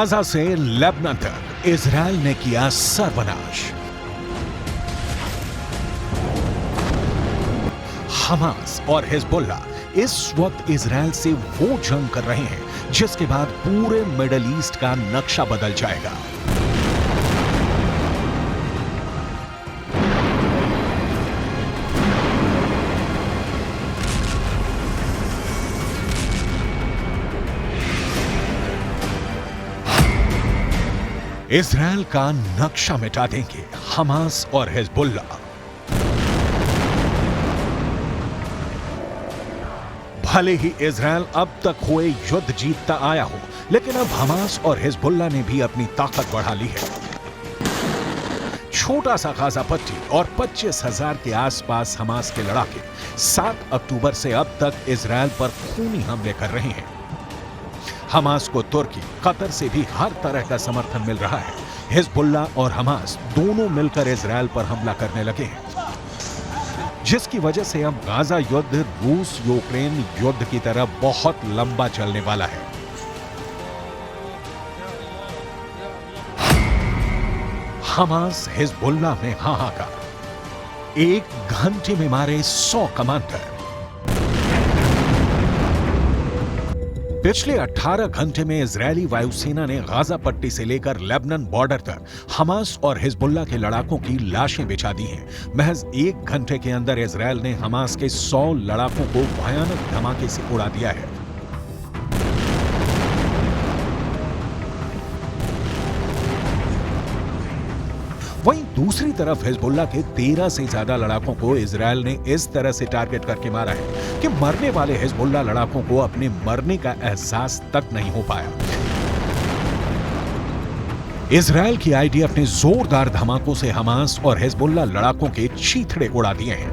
Gaza से Lebanon तक Israel ने किया सर्वनाश। हमास और हिजबुल्लाह इस वक्त इजराइल से वो जंग कर रहे हैं जिसके बाद पूरे मिडिल ईस्ट का नक्शा बदल जाएगा। इजराइल का नक्शा मिटा देंगे हमास और हिजबुल्लाह। भले ही इजराइल अब तक हुए युद्ध जीतता आया हो, लेकिन अब हमास और हिजबुल्लाह ने भी अपनी ताकत बढ़ा ली है। छोटा सा गाजा पट्टी और 25,000 के आसपास हमास के लड़ाके 7 अक्टूबर से अब तक इजराइल पर खूनी हमले कर रहे हैं। हमास को तुर्की, कतर से भी हर तरह का समर्थन मिल रहा है। हिजबुल्लाह और हमास दोनों मिलकर इजराइल पर हमला करने लगे हैं, जिसकी वजह से अब गाजा युद्ध रूस यूक्रेन युद्ध की तरह बहुत लंबा चलने वाला है। हमास हिजबुल्लाह में हाहाकार, 1 घंटे में मारे 100 कमांडर। पिछले 18 घंटे में इजरायली वायुसेना ने गाजा पट्टी से लेकर लेबनान बॉर्डर तक हमास और हिजबुल्लाह के लड़ाकों की लाशें बिछा दी हैं। महज 1 घंटे के अंदर इजरायल ने हमास के 100 लड़ाकों को भयानक धमाके से उड़ा दिया है। वहीं दूसरी तरफ हिजबुल्लाह के 13 से ज्यादा लड़ाकों को इजरायल ने इस तरह से टारगेट करके मारा है कि मरने वाले हिजबुल्लाह लड़ाकों को अपने मरने का एहसास तक नहीं हो पाया। इजरायल की आईडीएफ ने जोरदार धमाकों से हमास और हिजबुल्लाह लड़ाकों के चीथड़े उड़ा दिए हैं।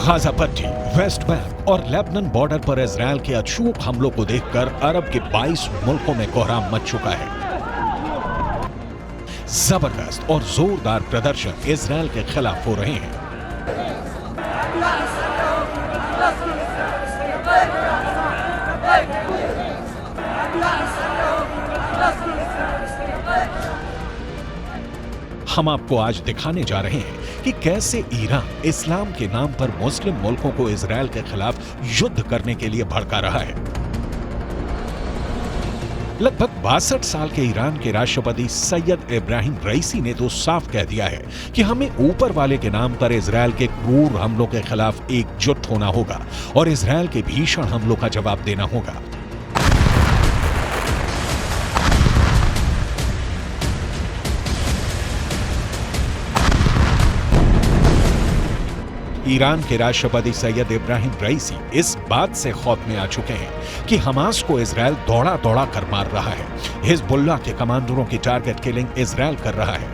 गाजा पट्टी, वेस्ट बैंक और लेबनान बॉर्डर पर इजरायल के अचूक हमलों को देखकर अरब के 22 मुल्कों में कोहराम मच चुका है। जबरदस्त और जोरदार प्रदर्शन इजरायल के खिलाफ हो रहे हैं। हम आपको आज दिखाने जा रहे हैं कि कैसे ईरान इस्लाम के नाम पर मुस्लिम मुल्कों को इजरायल के खिलाफ युद्ध करने के लिए भड़का रहा है। लगभग 62 साल के ईरान के राष्ट्रपति सैयद इब्राहिम रईसी ने तो साफ कह दिया है कि हमें ऊपर वाले के नाम पर इजरायल के क्रूर हमलों के खिलाफ एकजुट होना होगा और इजरायल के भीषण हमलों का जवाब देना होगा। ईरान के राष्ट्रपति सैयद इब्राहिम रईसी इस बात से खौफ में आ चुके हैं कि हमास को इजरायल दौड़ा दौड़ा कर मार रहा है। हिजबुल्लाह के कमांडरों की टारगेट किलिंग इजरायल कर रहा है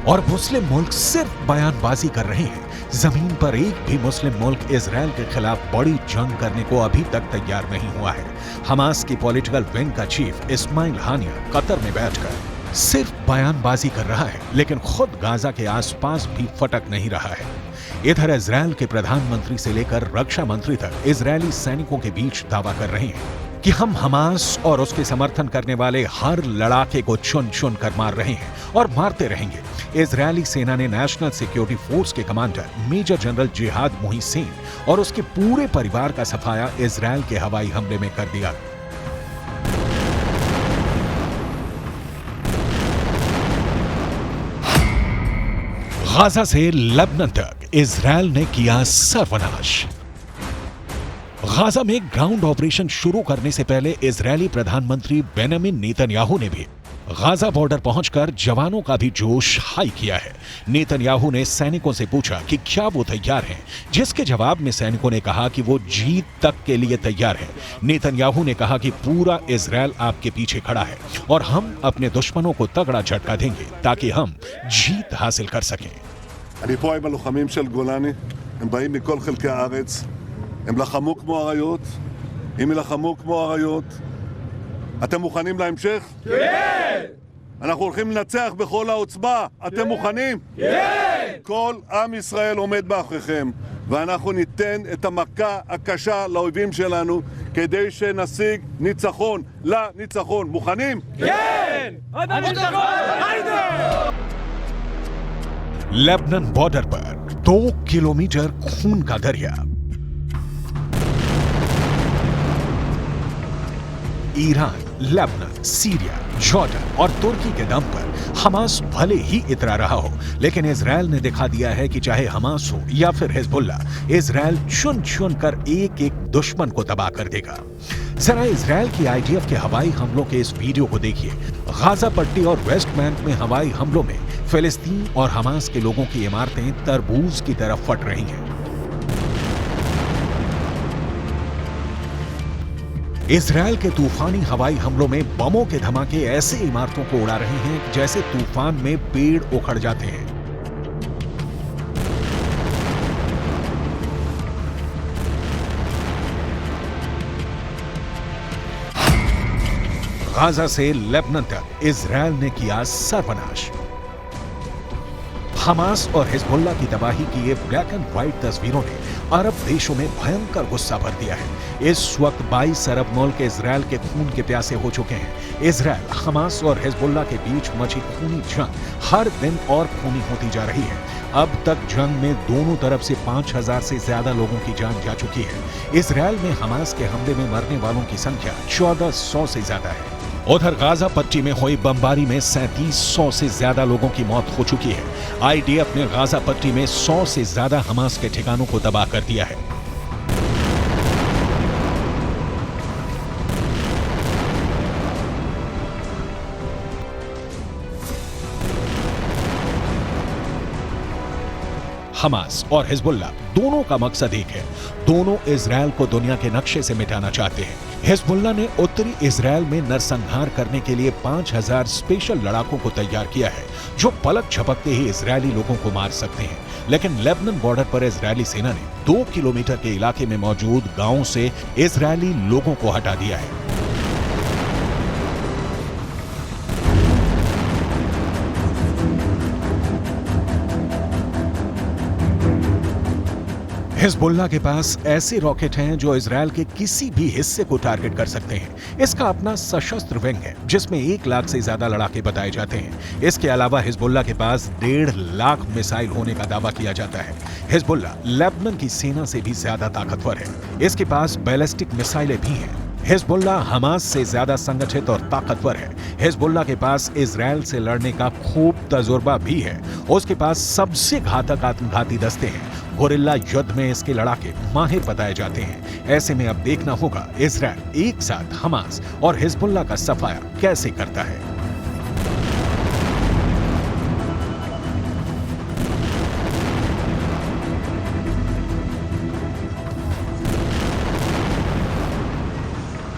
और मुस्लिम मुल्क सिर्फ बयानबाजी कर रहे हैं। जमीन पर एक भी मुस्लिम मुल्क इजरायल के खिलाफ बड़ी जंग करने को अभी तक तैयार नहीं हुआ है। हमास की पॉलिटिकल विंग का चीफ इस्माइल हानिया कतर में बैठकर सिर्फ बयानबाजी कर रहा है, लेकिन खुद गाजा के आसपास भी फटक नहीं रहा है। इधर इजरायल के प्रधानमंत्री से लेकर रक्षा मंत्री तक इजरायली सैनिकों के बीच दावा कर रहे हैं कि हम हमास और उसके समर्थन करने वाले हर लड़ाके को चुन चुन कर मार रहे हैं और मारते रहेंगे। इजरायली सेना ने नेशनल सिक्योरिटी फोर्स के कमांडर मेजर जनरल जिहाद मोहिसेन और उसके पूरे परिवार का सफाया इजरायल के हवाई हमले में कर दिया। गाजा से लेबनान तक इजरायल ने किया सर्वनाश। गाजा में ग्राउंड ऑपरेशन शुरू करने से पहले इजरायली प्रधानमंत्री बेंजामिन नेतन्याहू ने भी गाजा बॉर्डर पहुंचकर जवानों का भी जोश हाई किया है। नेतन्याहू ने सैनिकों से पूछा कि क्या वो तैयार हैं, जिसके जवाब में सैनिकों ने कहा कि वो जीत तक के लिए तैयार है। नेतन्याहू ने कहा कि पूरा इजरायल आपके पीछे खड़ा है और हम अपने दुश्मनों को तगड़ा झटका देंगे ताकि हम जीत हासिल कर सकें। אני פה עם הלוחמים של גולני, הם באים מכל חלקי הארץ, הם לחמו כמו אריות, הם ילחמו כמו אריות. אתם מוכנים להמשך? כן! אנחנו הולכים לנצח בכל העוצמה. אתם מוכנים? כן! כל עם ישראל עומד מאחוריכם, ואנחנו ניתן את המכה הקשה לאויבים שלנו כדי שנשיג ניצחון לניצחון. מוכנים? כן! लेबनान बॉर्डर पर 2 किलोमीटर खून का दरिया। ईरान, लेबनान, सीरिया, जॉर्डन और तुर्की के दम पर हमास भले ही इतरा रहा हो, लेकिन इजराइल ने दिखा दिया है कि चाहे हमास हो या फिर हिजबुल्ला, इजराइल चुन चुन कर एक एक दुश्मन को तबाह कर देगा। जरा इजराइल की आईडीएफ के हवाई हमलों के इस वीडियो को देखिए। गाजा पट्टी और वेस्ट बैंक में हवाई हमलों में फिलिस्तीन और हमास के लोगों की इमारतें तरबूज की तरफ फट रही हैं। इजराइल के तूफानी हवाई हमलों में बमों के धमाके ऐसे इमारतों को उड़ा रहे हैं जैसे तूफान में पेड़ उखड़ जाते हैं। गाजा से लेबनान तक इजराइल ने किया सर्वनाश। हमास और हिजबुल्ला की तबाही की ये ब्लैक एंड व्हाइट तस्वीरों ने अरब देशों में भयंकर गुस्सा भर दिया है। इस वक्त 22 अरब मुल्क इजराइल के खून के प्यासे हो चुके हैं। इजराइल, हमास और हिजबुल्ला के बीच मची खूनी जंग हर दिन और खूनी होती जा रही है। अब तक जंग में दोनों तरफ से 5000 से ज्यादा लोगों की जान जा चुकी है। इजराइल में हमास के हमले में मरने वालों की संख्या 1400 से ज्यादा है। उधर गाजा पट्टी में हुई बमबारी में 3700 से ज्यादा लोगों की मौत हो चुकी है। आईडीएफ ने गाजा पट्टी में 100 से ज्यादा हमास के ठिकानों को तबाह कर दिया है। हमास और हिजबुल्ला दोनों का मकसद एक है। दोनों इजराइल को दुनिया के नक्शे से मिटाना चाहते हैं। हिजबुल्ला ने उत्तरी इजराइल में नरसंहार करने के लिए 5000 स्पेशल लड़ाकों को तैयार किया है, जो पलक झपकते ही इजरायली लोगों को मार सकते हैं। लेकिन लेबनान बॉर्डर पर इजरायली सेना ने 2 किलोमीटर के इलाके में मौजूद गांवों से इजरायली लोगों को हटा दिया है। हिजबुल्ला के पास ऐसे रॉकेट हैं जो इजराइल के किसी भी हिस्से को टारगेट कर सकते हैं। इसका अपना सशस्त्र विंग है जिसमें 1 लाख से ज्यादा लड़ाके बताए जाते हैं। इसके अलावा हिजबुल्ला के पास 1.5 लाख मिसाइल होने का दावा किया जाता है। हिजबुल्ला लेबनान की सेना से भी ज्यादा ताकतवर है। इसके पास बैलिस्टिक मिसाइलें भी हैं। हिजबुल्ला हमास से ज्यादा संगठित और ताकतवर है। हिजबुल्ला के पास इजराइल से लड़ने का खूब तजुर्बा भी है। उसके पास सबसे घातक आत्मघाती दस्ते हैं। गोरिल्ला युद्ध में इसके लड़ाके माहिर बताए जाते हैं। ऐसे में अब देखना होगा इजराइल एक साथ हमास और हिजबुल्ला का सफाया कैसे करता है।